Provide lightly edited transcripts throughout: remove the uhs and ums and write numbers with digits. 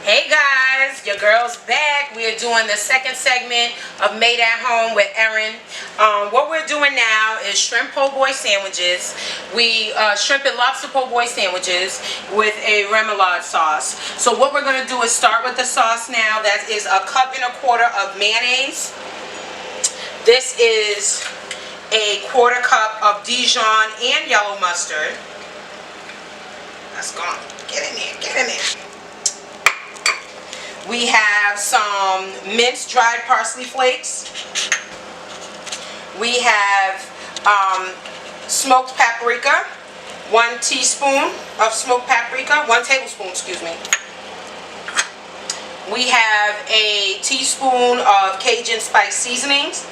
Hey guys, your girl's back. We are doing the second segment of Made at Home with Erin. What we're doing now is shrimp po' boy sandwiches. Shrimp and lobster po' boy sandwiches with a remoulade sauce. So what we're going to do is start with the sauce now. That is 1.25 cups of mayonnaise. This is a 1/4 cup of Dijon and yellow mustard. That's gone. Get in there, get in there. We have some minced dried parsley flakes. We have smoked paprika, 1 teaspoon of smoked paprika, 1 tablespoon, excuse me. We have a teaspoon of Cajun spice seasonings.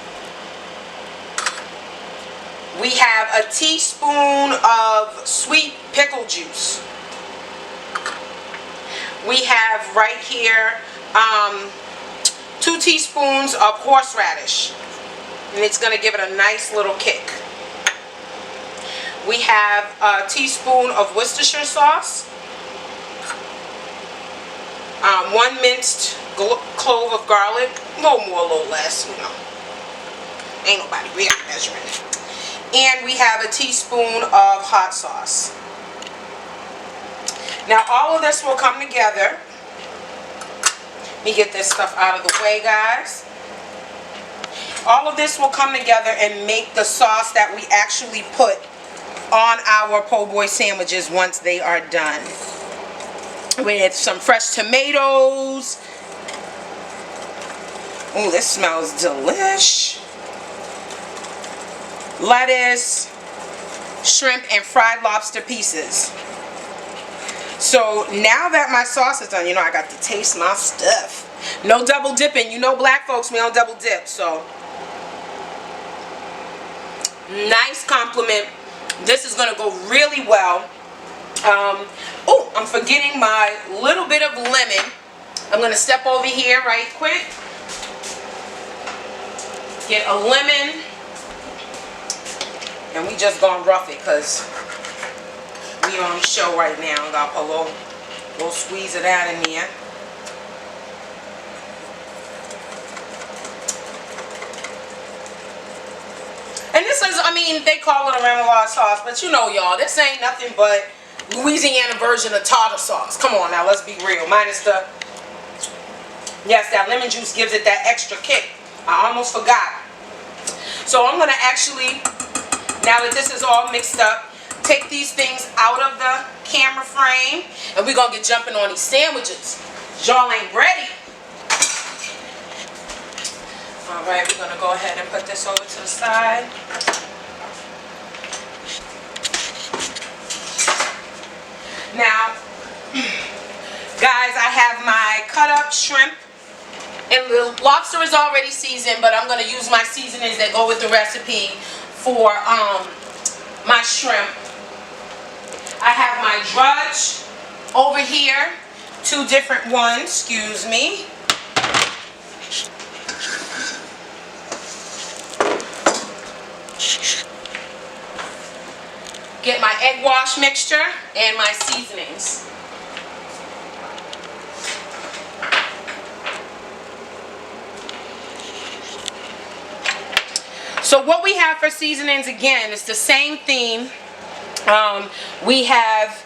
We have a teaspoon of sweet pickle juice. We have right here 2 teaspoons of horseradish, and it's going to give it a nice little kick. We have a teaspoon of Worcestershire sauce, 1 minced clove of garlic, a little more, a little less, you know. Ain't nobody really measuring. And we have a teaspoon of hot sauce. Now all of this will come together. Let me get this stuff out of the way, guys. All of this will come together and make the sauce that we actually put on our po' boy sandwiches once they are done. With some fresh tomatoes. Oh, this smells delish. Lettuce, shrimp, and fried lobster pieces. So now that my sauce is done, you know, I got to taste my stuff. No double dipping. You know, black folks, we don't double dip. So nice compliment. This is going to go really well. Oh, I'm forgetting my little bit of lemon. I'm going to step over here right quick. Get a lemon. And we just gonna rough it because we on show right now. Got a little squeeze of that in there. And this is, I mean, they call it a remoulade sauce, but you know, y'all, this ain't nothing but Louisiana version of tartar sauce. Come on now, let's be real. Minus the, yes, that lemon juice gives it that extra kick. I almost forgot. So I'm gonna actually, now that this is all mixed up, take these things out of the camera frame, and we're going to get jumping on these sandwiches. Y'all ain't ready. Alright, we're going to go ahead and put this over to the side. Now, guys, I have my cut up shrimp, and the lobster is already seasoned, but I'm going to use my seasonings that go with the recipe for my shrimp. I have my drudge over here, 2 different ones, excuse me. Get my egg wash mixture and my seasonings. So what we have for seasonings, again, is the same theme. We have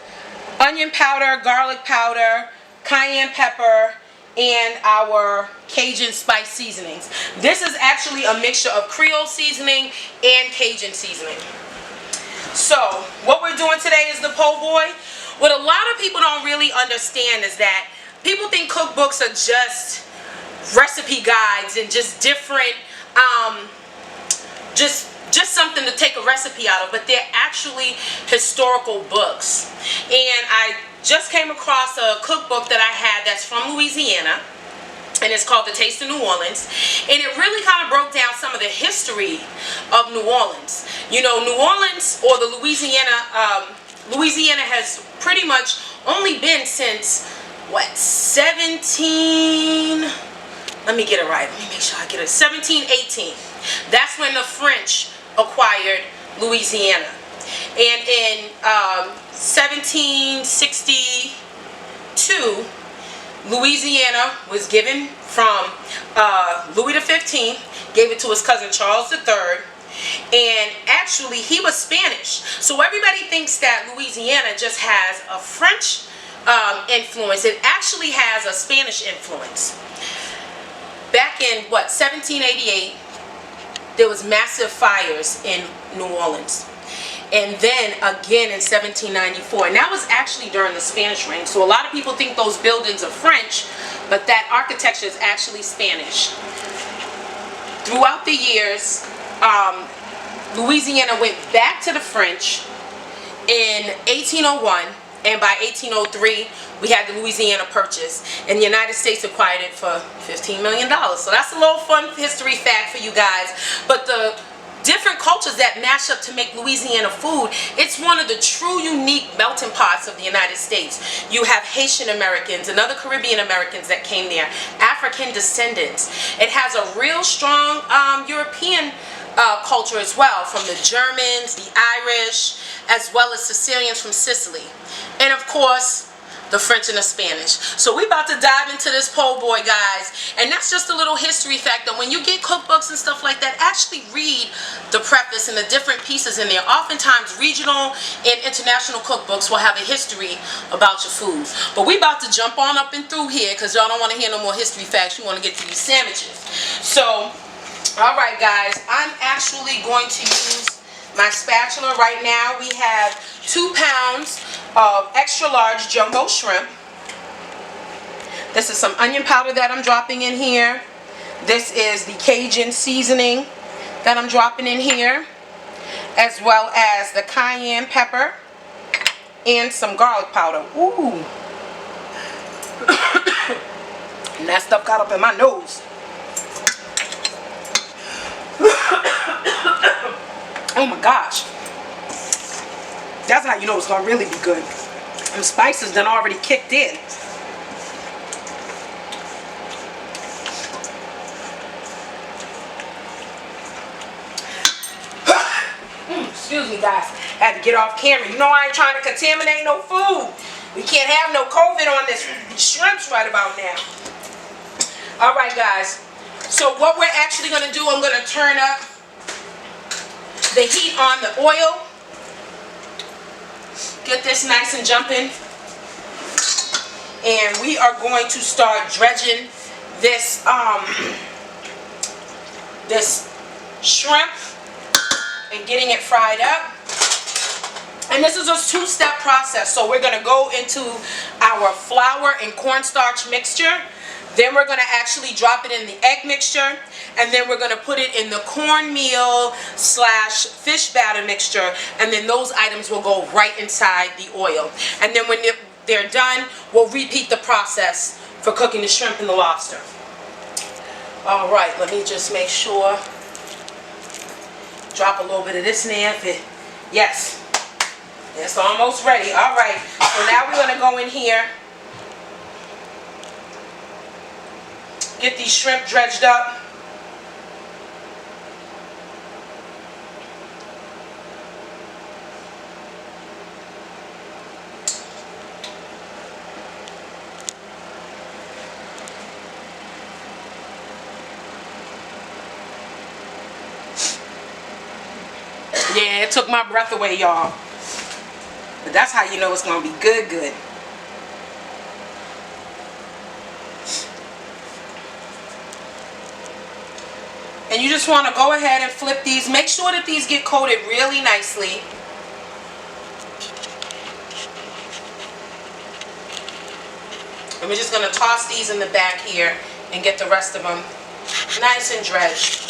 onion powder, garlic powder, cayenne pepper, and our Cajun spice seasonings. This is actually a mixture of Creole seasoning and Cajun seasoning. So what we're doing today is the po' boy. What a lot of people don't really understand is that people think cookbooks are just recipe guides and just different just something to take a recipe out of, but they're actually historical books. And I just came across a cookbook that I had that's from Louisiana, and it's called The Taste of New Orleans, and it really kind of broke down some of the history of New Orleans. You know, New Orleans, or the Louisiana has pretty much only been since, what, 17, let me get it right, let me make sure I get it, 1718. That's when the French acquired Louisiana. And in 1762, Louisiana was given from Louis XV, gave it to his cousin Charles III, and actually he was Spanish. So everybody thinks that Louisiana just has a French influence. It actually has a Spanish influence. Back in 1788, there was massive fires in New Orleans. And then again in 1794, and that was actually during the Spanish reign. So a lot of people think those buildings are French, but that architecture is actually Spanish. Throughout the years, Louisiana went back to the French in 1801, and by 1803 we had the Louisiana Purchase, and the United States acquired it for $15 million. So that's a little fun history fact for you guys. But the different cultures that mash up to make Louisiana food, it's one of the true unique melting pots of the United States. You have Haitian Americans and other Caribbean Americans that came there, African descendants. It has a real strong European culture as well, from the Germans, the Irish, as well as Sicilians from Sicily, and of course the French and the Spanish. So we're about to dive into this po' boy, guys, and that's just a little history fact that when you get cookbooks and stuff like that, actually read the preface and the different pieces in there. Oftentimes regional and international cookbooks will have a history about your foods. But we about to jump on up and through here because y'all don't want to hear no more history facts. You want to get to these sandwiches. So alright guys, I'm actually going to use my spatula right now. We have 2 pounds of extra large jumbo shrimp. This is some onion powder that I'm dropping in here. This is the Cajun seasoning that I'm dropping in here, as well as the cayenne pepper and some garlic powder. Ooh. And that stuff got up in my nose. Oh my gosh. That's how you know it's gonna really be good. And the spices done already kicked in. Excuse me guys, had to get off camera. You know I ain't trying to contaminate no food. We can't have no COVID on this shrimps right about now. Alright guys, so what we're actually gonna do, I'm gonna turn up the heat on the oil. Get this nice and jumping. And we are going to start dredging this this shrimp and getting it fried up. And this is a 2-step process. So we're going to go into our flour and cornstarch mixture. Then we're going to actually drop it in the egg mixture, and then we're going to put it in the cornmeal / fish batter mixture, and then those items will go right inside the oil. And then when they're done, we'll repeat the process for cooking the shrimp and the lobster. Alright, let me just make sure. Drop a little bit of this in there. Yes, it's almost ready. Alright, so now we're going to go in here. Get these shrimp dredged up. Yeah, it took my breath away, y'all. But that's how you know it's going to be good, good. And you just want to go ahead and flip these. Make sure that these get coated really nicely. And we're just going to toss these in the back here and get the rest of them nice and dredged.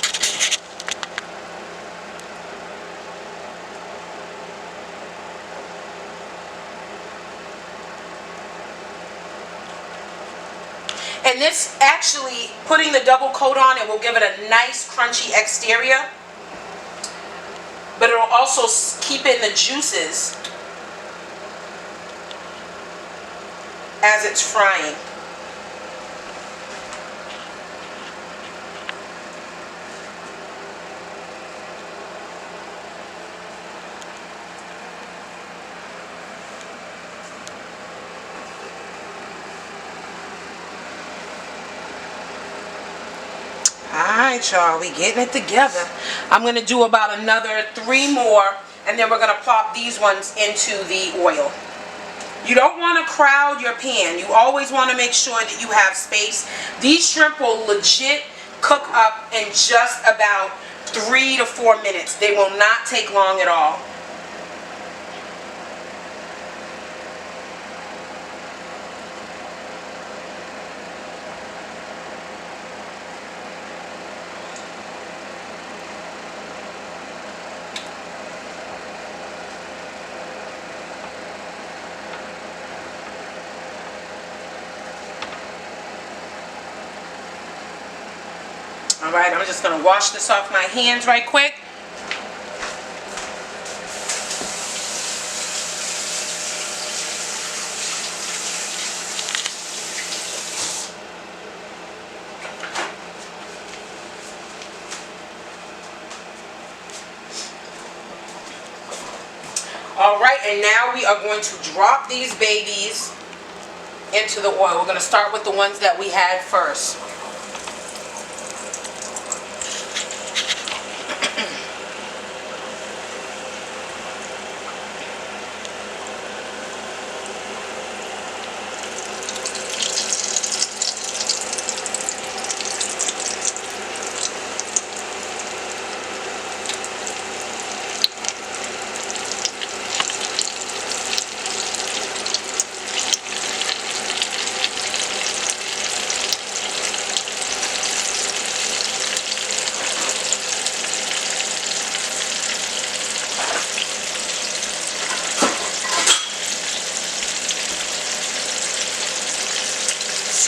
And this actually, putting the double coat on, it will give it a nice crunchy exterior. But it will also keep in the juices as it's frying. Alright, y'all, we getting it together. I'm going to do about another 3 more, and then we're going to plop these ones into the oil. You don't want to crowd your pan. You always want to make sure that you have space. These shrimp will legit cook up in just about 3 to 4 minutes. They will not take long at all. Alright, I'm just going to wash this off my hands right quick. Alright, and now we are going to drop these babies into the oil. We're going to start with the ones that we had first.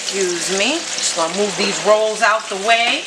Excuse me. Just gonna move these rolls out the way.